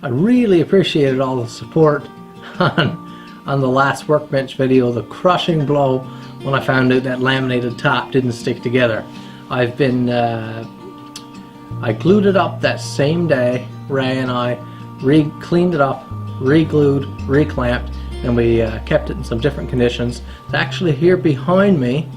I really appreciated all the support on the last Workbench video, the crushing blow when I found out that laminated top didn't stick together. I've been, I glued it up that same day. Ray and I cleaned it up, re-glued, re-clamped, and we kept it in some different conditions. It's actually here behind me,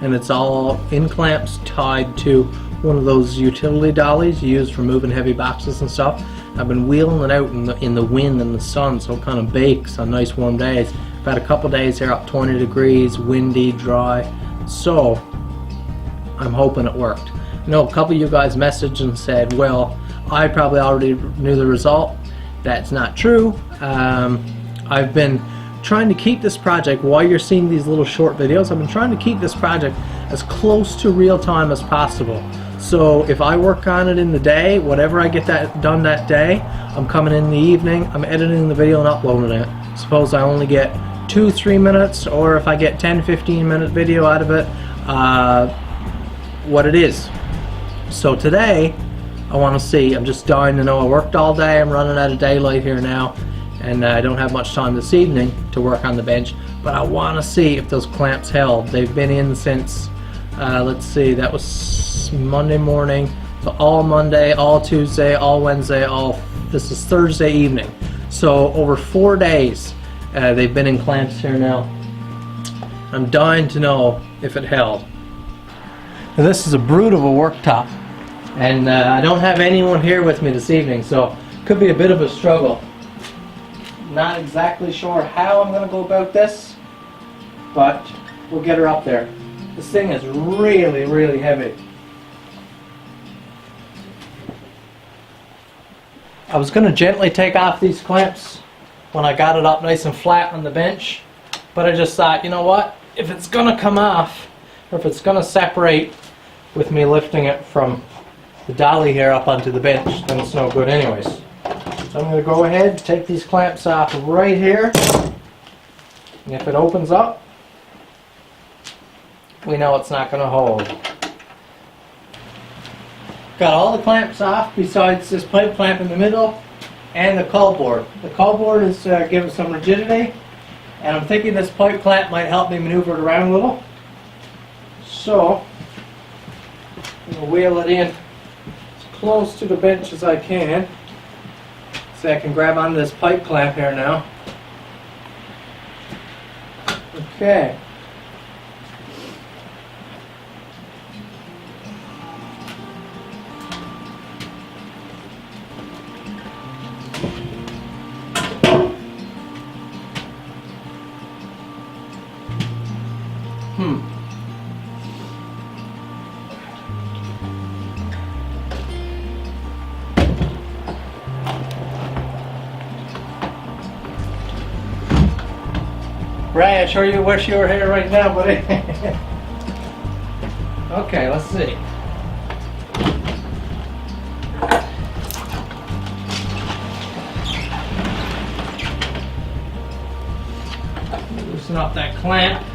and it's all in clamps tied to one of those utility dollies you use for moving heavy boxes and stuff. I've been wheeling it out in the wind and the sun, so it kind of bakes on nice warm days. I've had a couple days here up 20 degrees, windy, dry, so I'm hoping it worked. I know a couple of you guys messaged and said, well, I probably already knew the result. That's not true. I've been trying to keep this project, while you're seeing these little short videos, I've been trying to keep this project as close to real time as possible. So if I work on it in the day, whatever I get that done that day, I'm coming in the evening, I'm editing the video and uploading it. Suppose I only get 2-3 minutes, or if I get 10-15 minute video out of it, what it is. So today I want to see, I'm just dying to know. I worked all day, I'm running out of daylight here now, and I don't have much time this evening to work on the bench, but I want to see if those clamps held. They've been in since, let's see, that was Monday morning, so all Monday, all Tuesday, all Wednesday, this is Thursday evening. So over 4 days they've been in clamps here now. I'm dying to know if it held. Now, this is a brute of a worktop, and I don't have anyone here with me this evening, so it could be a bit of a struggle. Not exactly sure how I'm going to go about this, but we'll get her up there. This thing is really, really heavy. I was going to gently take off these clamps when I got it up nice and flat on the bench, but I just thought, you know what, if it's going to come off, or if it's going to separate with me lifting it from the dolly here up onto the bench, then it's no good anyways. So I'm going to go ahead and take these clamps off right here, and if it opens up, we know it's not going to hold. Got all the clamps off besides this pipe clamp in the middle and the caul board. The caul board is giving some rigidity, and I'm thinking this pipe clamp might help me maneuver it around a little. So I'm going to wheel it in as close to the bench as I can, so I can grab onto this pipe clamp here now. Okay. Ray, I sure you wish you were here right now, buddy. Okay, let's see. Loosen up that clamp.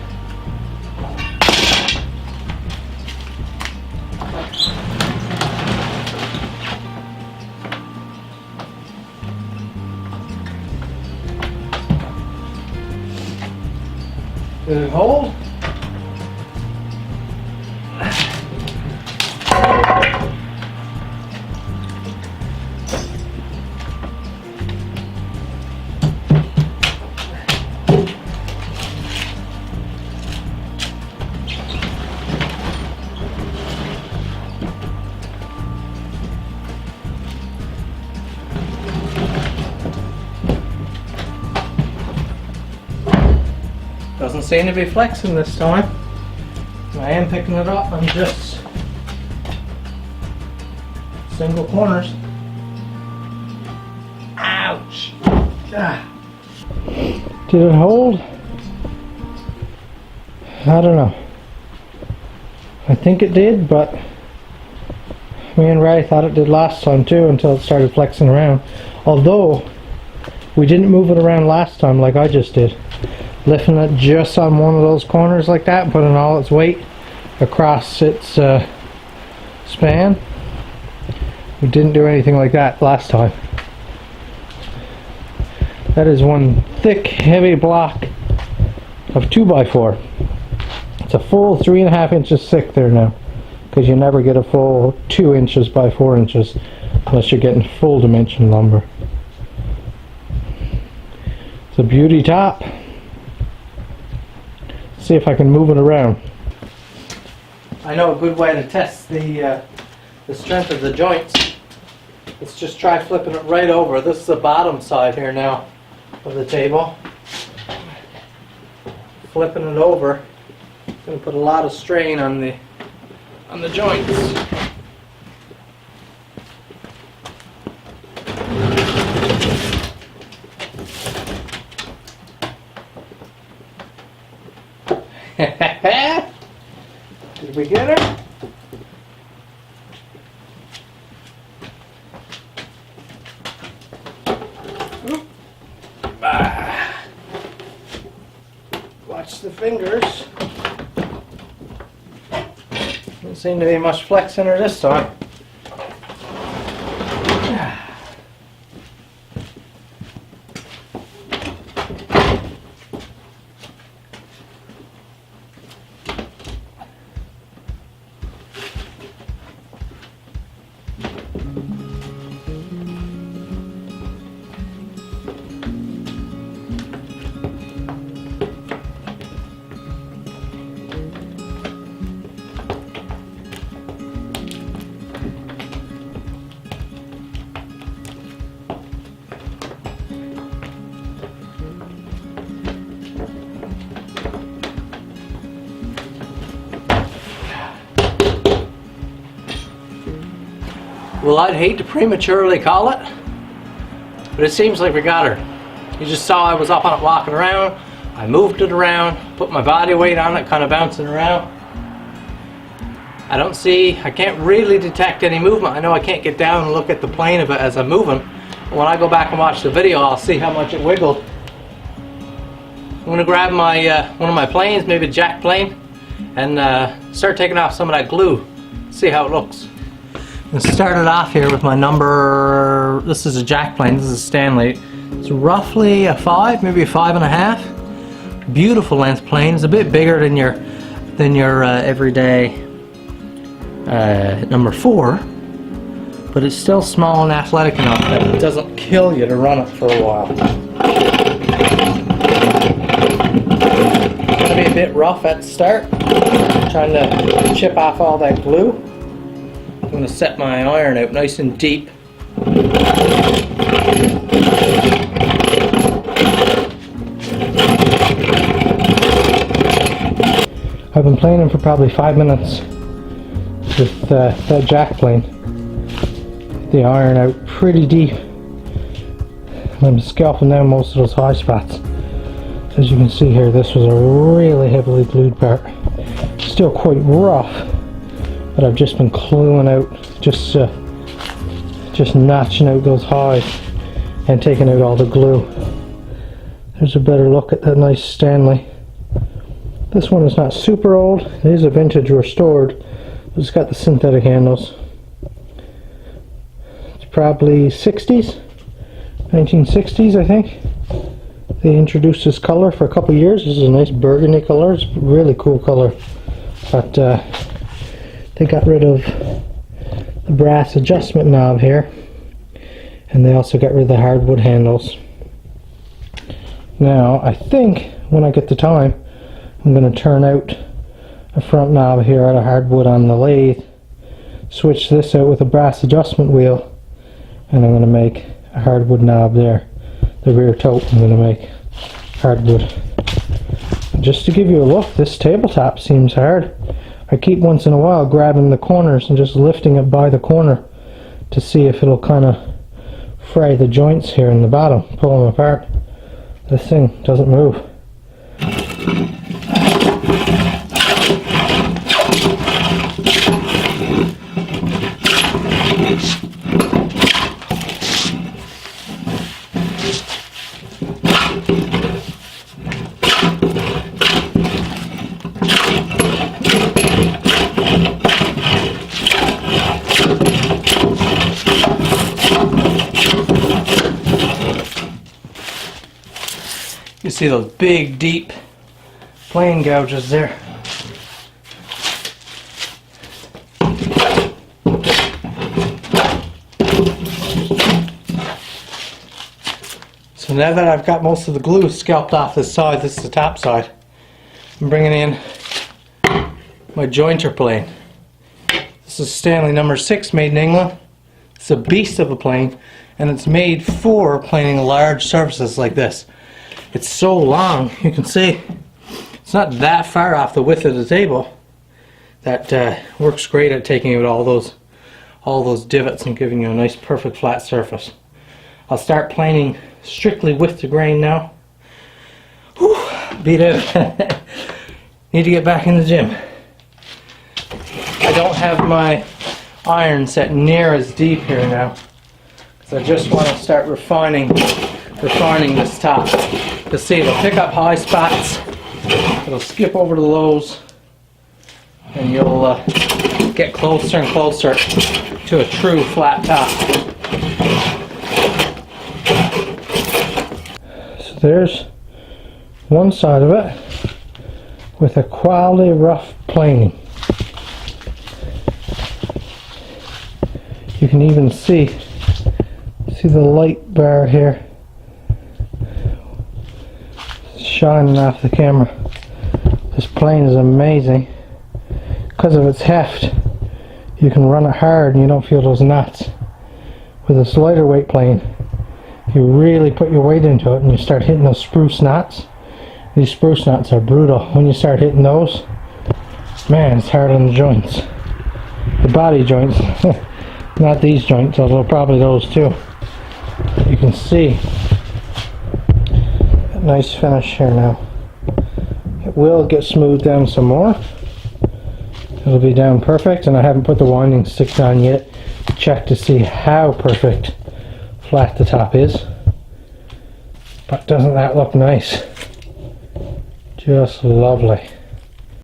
Did it hold? Doesn't seem to be flexing this time. I am picking it up on just single corners. Ouch! Ah. Did it hold? I don't know. I think it did, but me and Ray thought it did last time too until it started flexing around. Although we didn't move it around last time like I just did. Lifting it just on one of those corners like that, putting all its weight across its span. We didn't do anything like that last time. That is one thick, heavy block of 2x4. It's a full 3.5 inches thick there now, because you never get a full 2 inches by 4 inches unless you're getting full dimension lumber. It's a beauty top. See if I can move it around. I know a good way to test the strength of the joints. Let's just try flipping it right over. This is the bottom side here now of the table. Flipping it over, it's going to put a lot of strain on the joints. Did we get her? Watch the fingers. Doesn't seem to be much flex in her this time. Well, I'd hate to prematurely call it, but it seems like we got her. You just saw I was up on it walking around. I moved it around, put my body weight on it, kind of bouncing around. I can't really detect any movement. I know I can't get down and look at the plane of it as I'm moving. But when I go back and watch the video, I'll see how much it wiggled. I'm going to grab my one of my planes, maybe a jack plane, and start taking off some of that glue. See how it looks. I started off here with my number. This is a jack plane. This is a Stanley. It's roughly a 5, maybe a 5.5. Beautiful length plane. It's a bit bigger than your everyday number 4, but it's still small and athletic enough that it doesn't kill you to run it for a while. It's gonna be a bit rough at the start, trying to chip off all that glue. I'm going to set my iron out nice and deep. I've been playing for probably 5 minutes with that jack plane. The iron out pretty deep. I'm scalping down most of those high spots. As you can see here, this was a really heavily glued part. Still quite rough. But I've just been gluing out, just notching out those highs and taking out all the glue. There's a better look at that nice Stanley. This one is not super old. It is a vintage restored, but it's got the synthetic handles. It's probably 60s, 1960s, I think. They introduced this color for a couple of years. This is a nice burgundy color. It's a really cool color. But they got rid of the brass adjustment knob here, and they also got rid of the hardwood handles. Now I think when I get the time, I'm going to turn out a front knob here out of hardwood on the lathe, switch this out with a brass adjustment wheel, and I'm going to make a hardwood knob there. The rear tote I'm going to make hardwood. Just to give you a look, this tabletop seems hard. I keep once in a while grabbing the corners and just lifting it by the corner to see if it'll kind of fry the joints here in the bottom, pull them apart. This thing doesn't move. You see those big, deep plane gouges there. So now that I've got most of the glue scalped off this side, this is the top side, I'm bringing in my jointer plane. This is Stanley number 6, made in England. It's a beast of a plane, and it's made for planing large surfaces like this. It's so long, you can see it's not that far off the width of the table. That works great at taking out all those divots and giving you a nice perfect flat surface. I'll start planing strictly with the grain now. Whew, beat out. Need to get back in the gym. I don't have my iron set near as deep here now, because I just want to start refining this top. To see, it'll pick up high spots, it'll skip over the lows, and you'll get closer and closer to a true flat top. So there's one side of it with a quality rough planing. You can even see the light bar here shining off the camera. This plane is amazing. Because of its heft, you can run it hard and you don't feel those knots. With this lighter weight plane, you really put your weight into it and you start hitting those spruce knots. These spruce knots are brutal. When you start hitting those, man, it's hard on the joints. The body joints, not these joints, although probably those too. You can see a nice finish here now. It will get smoothed down some more. It'll be down perfect, and I haven't put the winding sticks on yet to check to see how perfect flat the top is. But doesn't that look nice? Just lovely.